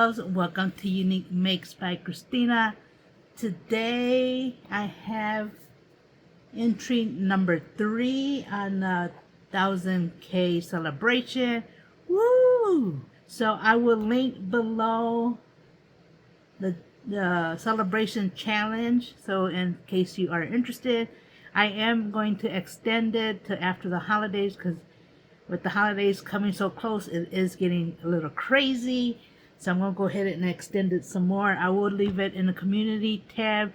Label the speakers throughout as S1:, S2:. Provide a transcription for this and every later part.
S1: loves, welcome to Unique Makes by Christina. Today I have entry number 3 on the 1000K celebration. Woo! So I will link below the celebration challenge, so in case you are interested. I am going to extend it to after the holidays, because with the holidays coming so close, it is getting a little crazy. So I'm going to go ahead and extend it some more. I will leave it in the community tab.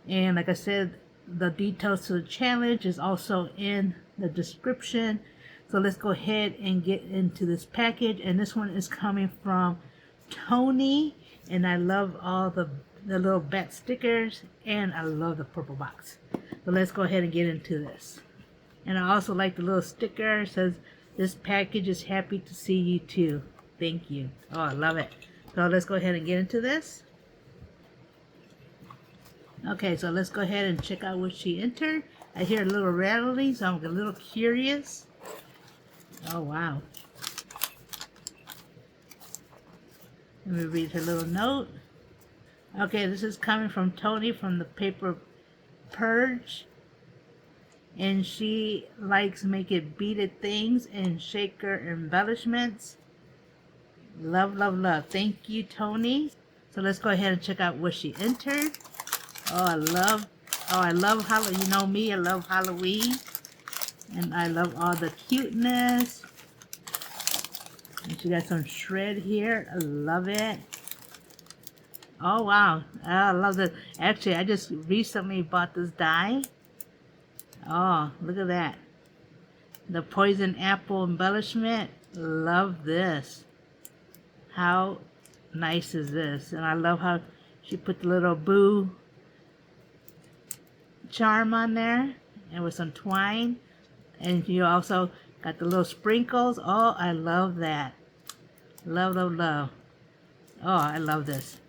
S1: And like I said, the details to the challenge is also in the description. So let's go ahead and get into this package. And this one is coming from Tony. And I love all the little bat stickers. And I love the purple box. So let's go ahead and get into this. And I also like the little sticker. It says, "This package is happy to see you too. Thank you." Oh, I love it. So let's go ahead and get into this. Okay, so let's go ahead and check out what she entered. I hear a little rattling, so I'm a little curious. Oh, wow. Let me read her little note. Okay, this is coming from Tony from the paper Purge. And she likes making beaded things and shaker embellishments. Love, love, love. Thank you, Tony. So let's go ahead and check out what she entered. Oh, I love Halloween. You know me, I love Halloween. And I love all the cuteness. And she got some shred here. I love it. Oh, wow. I love this. Actually, I just recently bought this die. Oh, look at that. The poison apple embellishment. Love this. How nice is this? And I love how she put the little boo charm on there. And with some twine. And you also got the little sprinkles. Oh, I love that. Love, love, love. Oh, I love this.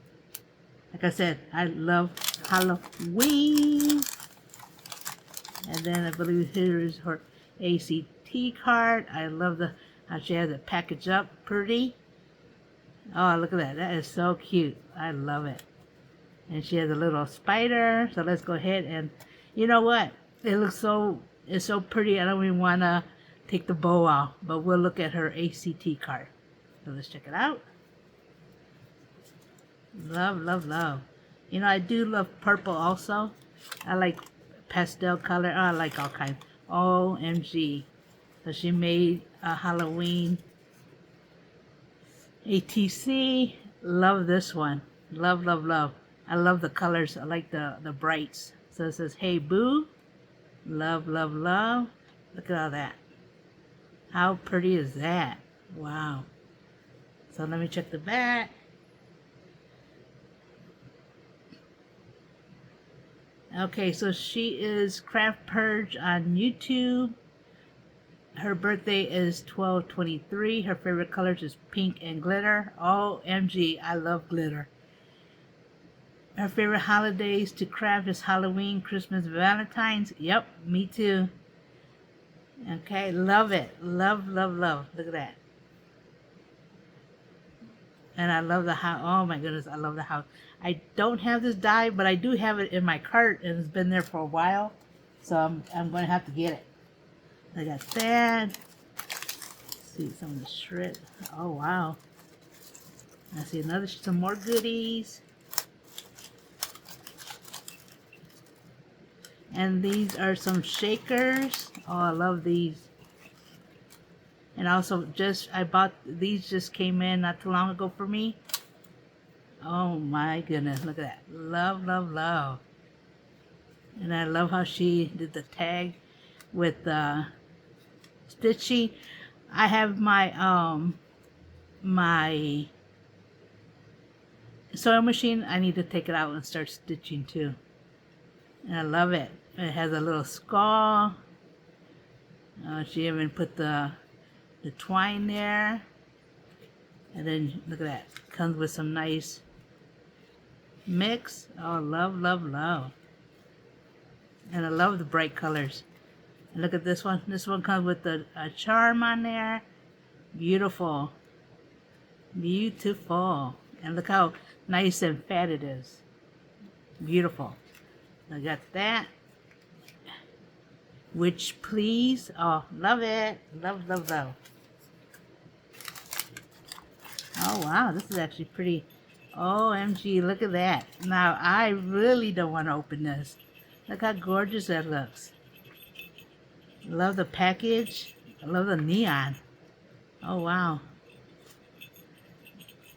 S1: Like I said, I love Halloween. And then I believe here is her ACT card. I love how she has it packaged up pretty. Oh, look at that. That is so cute. I love it. And she has a little spider. So let's go ahead and, you know what? It's so pretty. I don't even want to take the bow off. But we'll look at her ACT card. So let's check it out. Love, love, love. You know, I do love purple also. I like pastel color. Oh, I like all kinds. OMG. So she made a Halloween ATC. Love this one. Love, love, love. I love the colors. I like the brights. So it says, "Hey boo." Love, love, love. Look at all that. How pretty is that? Wow. So let me check the back. Okay, so she is Craftpurge on YouTube. Her birthday is 12/23. Her favorite colors is pink and glitter. OMG, I love glitter. Her favorite holidays to craft is Halloween, Christmas, Valentine's. Yep, me too. Okay, love it. Love, love, love. Look at that. And I love the house. Oh my goodness, I love the house. I don't have this die, but I do have it in my cart, and it's been there for a while. So I'm going to have to get it. I got that. Let's see some of the shred. Oh wow. I see some more goodies. And these are some shakers. Oh, I love these. And also I bought, these just came in not too long ago for me. Oh my goodness, look at that. Love, love, love. And I love how she did the tag with stitching. I have my my sewing machine. I need to take it out and start stitching too. And I love it. It has a little skull. She even put the twine there. And then look at that. Comes with some nice mix. Oh, love, love, love. And I love the bright colors. And look at this one. This one comes with a charm on there. Beautiful. Beautiful. And look how nice and fat it is. Beautiful. I got that. Witch Please. Oh, love it. Love, love, love. Oh, wow. This is actually pretty. OMG, look at that. Now, I really don't want to open this. Look how gorgeous that looks. Love the package. I love the neon. Oh, wow.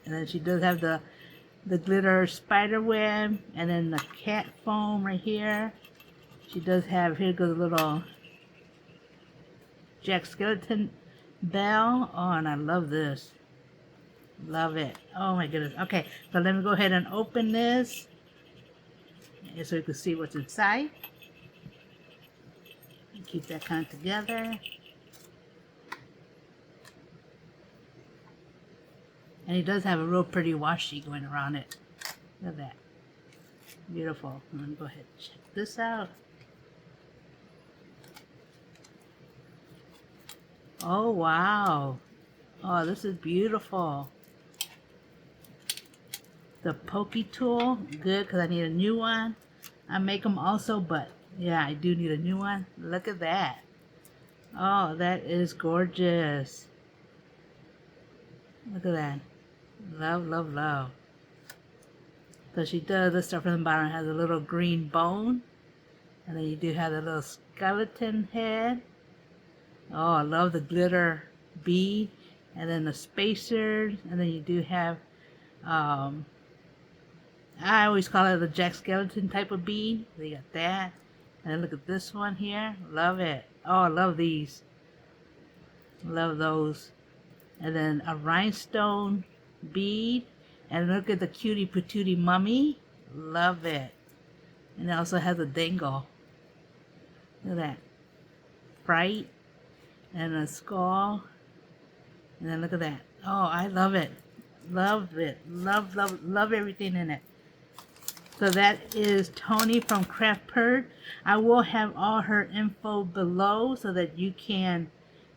S1: And then she does have the glitter spider web. And then the cat foam right here. She does have, here goes a little Jack Skeleton bell. Oh, and I love this. Love it. Oh my goodness. Okay, so let me go ahead and open this so you can see what's inside. Keep that kind of together. And it does have a real pretty washi going around it. Look at that. Beautiful. I'm going to go ahead and check this out. Oh, wow. Oh, this is beautiful. The pokey tool, good, because I need a new one. I make them also, but yeah, I do need a new one. Look at that. Oh, that is gorgeous. Look at that. Love, love, love. So she does this stuff from the bottom. It has a little green bone. And then you do have the little skeleton head. Oh, I love the glitter bead. And then the spacers. And then you do have, I always call it the Jack Skeleton type of bead. They got that. And then look at this one here. Love it. Oh, I love these. Love those. And then a rhinestone bead. And look at the cutie patootie mummy. Love it. And it also has a dangle. Look at that. Fright. And a skull. And then look at that. Oh, I love it. Love it. Love, love, love everything in it. So that is Tony from Craftpurge. I will have all her info below so that you can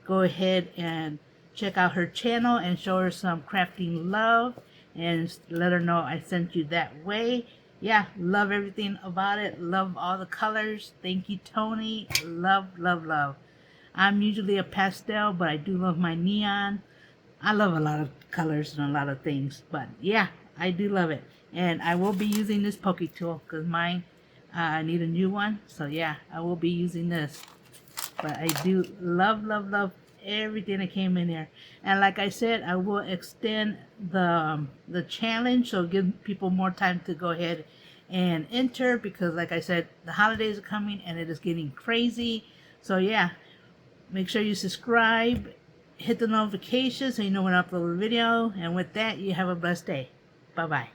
S1: go ahead and check out her channel and show her some crafting love and let her know I sent you that way. Yeah, love everything about it. Love all the colors. Thank you, Tony. Love, love, love. I'm usually a pastel, but I do love my neon. I love a lot of colors and a lot of things, but yeah, I do love it. And I will be using this pokey tool because mine, I need a new one. So yeah, I will be using this. But I do love, love, love everything that came in there. And like I said, I will extend the challenge, so give people more time to go ahead and enter, because like I said, the holidays are coming and it is getting crazy. So yeah, make sure you subscribe, hit the notification so you know when I upload a video. And with that, you have a blessed day. Bye bye.